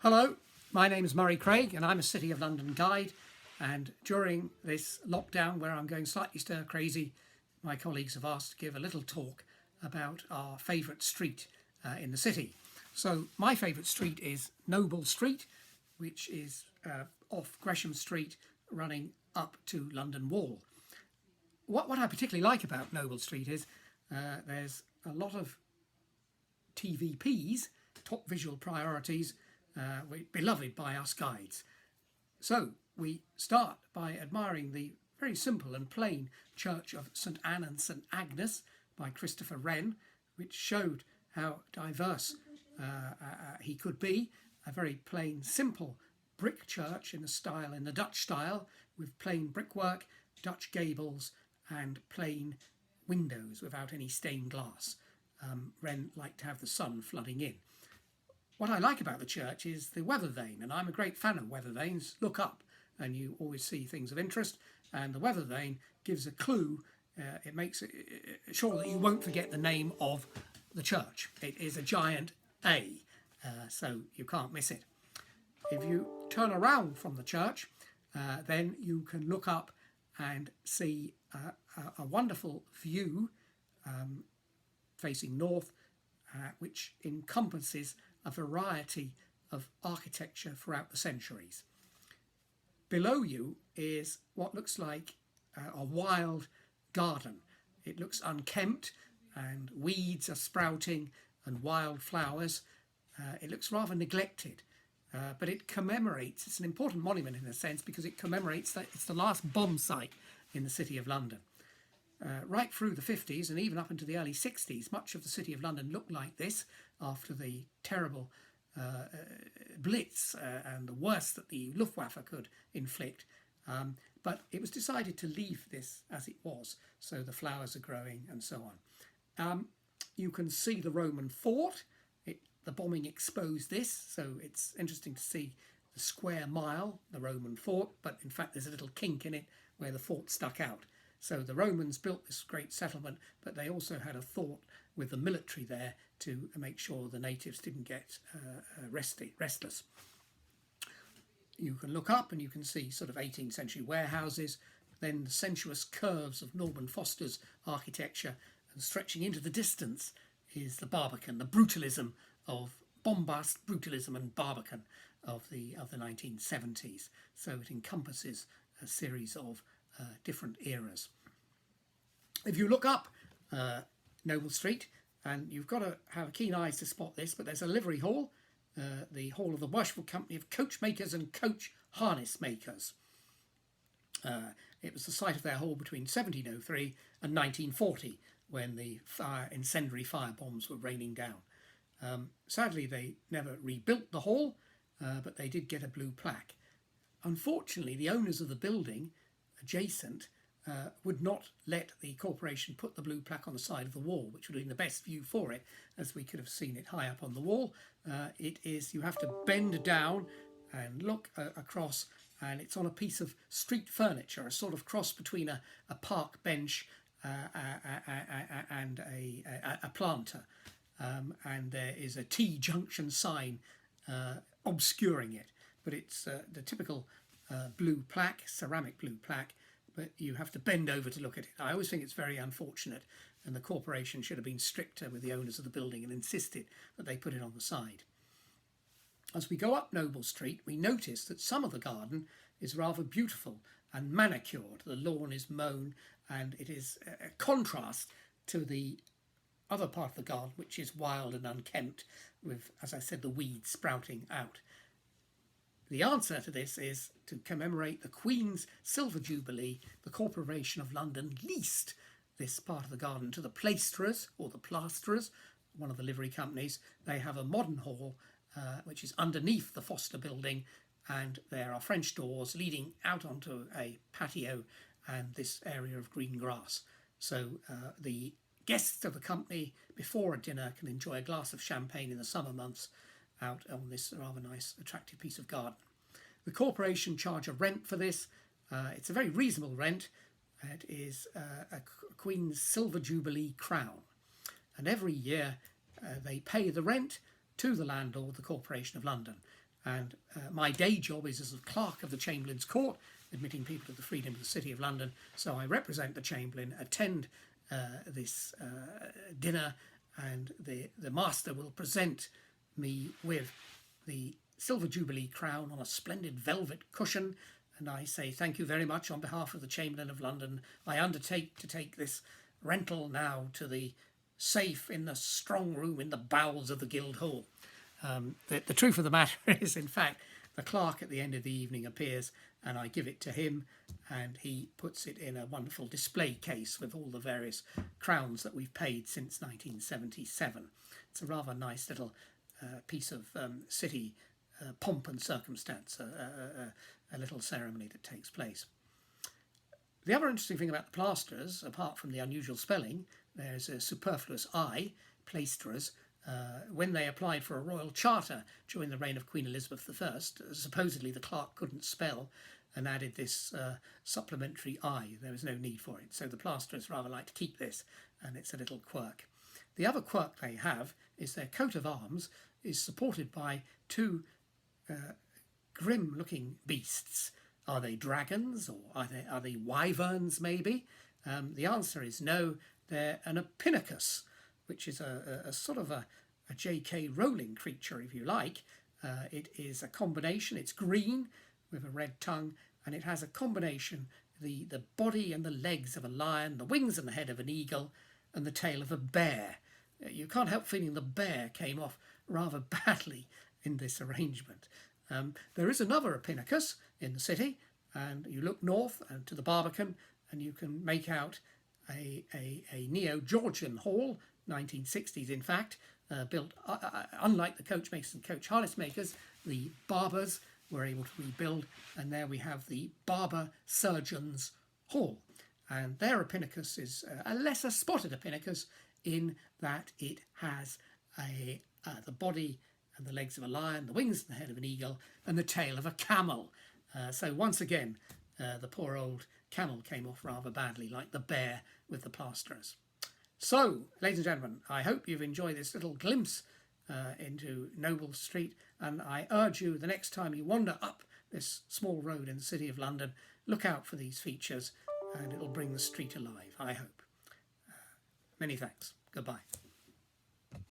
Hello, my name is Murray Craig and I'm a City of London guide, and during this lockdown where I'm going slightly stir crazy, my colleagues have asked to give a little talk about our favourite street in the city. So my favourite street is Noble Street, which is off Gresham Street running up to London Wall. What I particularly like about Noble Street is there's a lot of TVPs, top visual priorities, beloved by us guides. So we start by admiring the very simple and plain church of St Anne and St Agnes by Christopher Wren, which showed how diverse he could be. A very plain, simple brick church in the Dutch style, with plain brickwork, Dutch gables and plain windows without any stained glass. Wren liked to have the sun flooding in. What I like about the church is the weather vane, and I'm a great fan of weather vanes. Look up and you always see things of interest, and the weather vane gives a clue. It makes it sure that you won't forget the name of the church. It is a giant A, so you can't miss it. If you turn around from the church, then you can look up and see a wonderful view facing north, which encompasses a variety of architecture throughout the centuries. Below you is what looks like a wild garden. It looks unkempt and weeds are sprouting and wild flowers. It looks rather neglected, but it commemorates, it's an important monument in a sense because it commemorates that it's the last bomb site in the City of London. Right through the 50s and even up into the early 60s, much of the City of London looked like this after the terrible Blitz and the worst that the Luftwaffe could inflict. But it was decided to leave this as it was, so the flowers are growing and so on. You can see the Roman fort. The bombing exposed this, so it's interesting to see the square mile, the Roman fort, but in fact there's a little kink in it where the fort stuck out. So the Romans built this great settlement, but they also had a thought with the military there to make sure the natives didn't get restless. You can look up and you can see sort of 18th century warehouses, then the sensuous curves of Norman Foster's architecture, and stretching into the distance is the Barbican, the brutalism of bombast, brutalism and Barbican of the 1970s. So it encompasses a series of different eras. If you look up Noble Street, and you've got to have keen eyes to spot this, but there's a livery hall, the Hall of the Worshipful Company of Coachmakers and Coach Harness Makers. It was the site of their hall between 1703 and 1940, when the incendiary fire bombs were raining down. Sadly, they never rebuilt the hall, but they did get a blue plaque. Unfortunately, the owners of the building adjacent would not let the corporation put the blue plaque on the side of the wall, which would have been the best view for it, as we could have seen it high up on the wall. You have to bend down and look across, and it's on a piece of street furniture, a sort of cross between a park bench and a planter. And there is a T-junction sign obscuring it, but it's the typical blue plaque, ceramic blue plaque, but you have to bend over to look at it. I always think it's very unfortunate, and the corporation should have been stricter with the owners of the building and insisted that they put it on the side. As we go up Noble Street, we notice that some of the garden is rather beautiful and manicured. The lawn is mown, and it is a contrast to the other part of the garden, which is wild and unkempt, with, as I said, the weeds sprouting out. The answer to this is to commemorate the Queen's Silver Jubilee. The Corporation of London leased this part of the garden to the Plaisterers, or the Plasterers, one of the livery companies. They have a modern hall which is underneath the Foster building, and there are French doors leading out onto a patio and this area of green grass. So the guests of the company before a dinner can enjoy a glass of champagne in the summer months out on this rather nice, attractive piece of garden. The corporation charge a rent for this. It's a very reasonable rent. It is a Queen's Silver Jubilee crown. And every year they pay the rent to the landlord, the Corporation of London. And my day job is as a clerk of the Chamberlain's Court, admitting people to the freedom of the City of London. So I represent the Chamberlain, attend this dinner, and the Master will present me with the Silver Jubilee crown on a splendid velvet cushion, and I say thank you very much on behalf of the Chamberlain of London. I undertake to take this rental now to the safe in the strong room in the bowels of the Guildhall. The truth of the matter is, in fact, the clerk at the end of the evening appears and I give it to him, and he puts it in a wonderful display case with all the various crowns that we've paid since 1977. It's a rather nice little piece of city pomp and circumstance, a little ceremony that takes place. The other interesting thing about the Plaisterers, apart from the unusual spelling, there's a superfluous I, Plaisterers. When they applied for a royal charter during the reign of Queen Elizabeth I, supposedly the clerk couldn't spell and added this supplementary I. There was no need for it. So the Plaisterers rather like to keep this, and it's a little quirk. The other quirk they have is their coat of arms is supported by two grim-looking beasts. Are they dragons, or are they wyverns maybe? The answer is no, they're an Epinacus, which is a sort of a J.K. Rowling creature, if you like. It is a combination, it's green with a red tongue, and it has a combination, the body and the legs of a lion, the wings and the head of an eagle, and the tail of a bear. You can't help feeling the bear came off rather badly in this arrangement. There is another Epinacus in the city, and you look north and to the Barbican, and you can make out a Neo-Georgian hall, 1960s in fact, built, unlike the coachmakers and coach harness makers, the barbers were able to rebuild, and there we have the Barber Surgeons Hall. And their Epinacus is a lesser spotted Epinacus in that it has the body and the legs of a lion, the wings and the head of an eagle, and the tail of a camel. So once again, the poor old camel came off rather badly, like the bear with the Plaisterers. So, ladies and gentlemen, I hope you've enjoyed this little glimpse into Noble Street, and I urge you, the next time you wander up this small road in the City of London, look out for these features, and it'll bring the street alive, I hope. Many thanks. Goodbye.